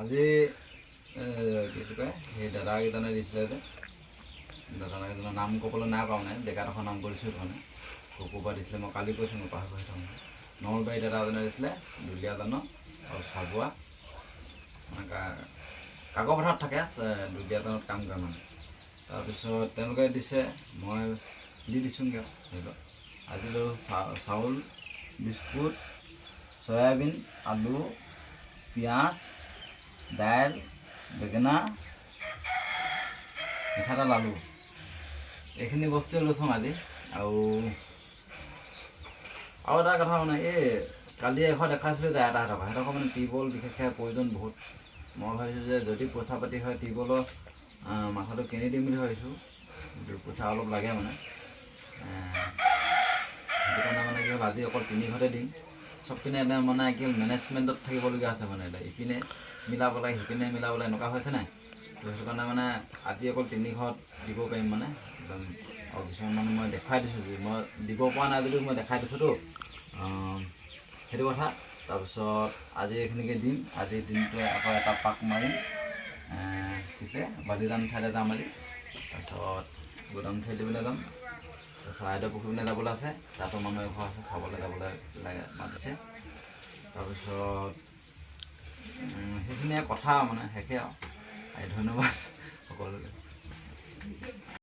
আজি কি কয় সেই দাদাকেইজনে দিছিলে যে দাদাকেইজনৰ নাম ক'বলৈ নাই পাওঁ নাই ডেকাডোখৰ নাম কৰিছোঁ মানে ক'ৰপৰা দিছিলে মই কালি কৈছোঁ মই পাহৰি থাকোঁ নলবাৰী দাদাজনে দিছিলে দুলীয়াজানৰ আৰু চাবুৱা মানে কাকপথাৰত থাকে দুলীয়াজানত কাম কৰে মানে তাৰপিছত তেওঁলোকে দিছে মই দি দিছোঁগৈ ধৰি লওক আজি লৈ চাউল বিস্কুট চয়াবিন আলু পিঁয়াজ দাইল বেঙেনা মিঠাতেল আলু এইখিনি বস্তুৱে লৈছোঁ আজি আৰু এটা কথা মানে এই কালি এশ দেখাইছিলোঁ যে এটা সিহঁতক মানে টিউবৱেল বিশেষকৈ প্ৰয়োজন বহুত মই ভাবিছোঁ যে যদি পইচা পাতি হয় টিউবৱেলৰ মাথাটো কিনি দিম বুলি ভাবিছোঁ কিন্তু পইচা অলপ লাগে মানে সেইটো কাৰণে মানে কি হ'ল আজি অকল 300তে দিম চবপিনে এটা মানে কি মেনেজমেণ্টত থাকিবলগীয়া হৈছে মানে এতিয়া ইপিনে মিলাব লাগে সিপিনে মিলাব লাগে এনেকুৱা হৈছে নাই তো সেইটো কাৰণে মানে আজি অকল 300ত দিব পাৰিম মানে একদম আৰু কিছুমান মানে মই দেখুৱাই দিছোঁ যে মই দিব পৰা নাই যদিও মই দেখাই দিছোঁতো সেইটো কথা তাৰপিছত আজি এইখিনিকে দিম আজি দিনটো আকৌ এটা পাক মাৰিম পিছে বালিদান ঠাইলৈ যাম আজি তাৰপিছত গোদাম ঠাই দিবলৈ যাম চৰাইদেউ পুখুৰী পিনে যাবলৈ আছে তাতো মানুহ এঘৰ আছে চাবলৈ যাবলৈ মাতিছে তাৰপিছত সেইখিনিয়ে কথা মানে শেষে আৰু ধন্যবাদ সকলোকে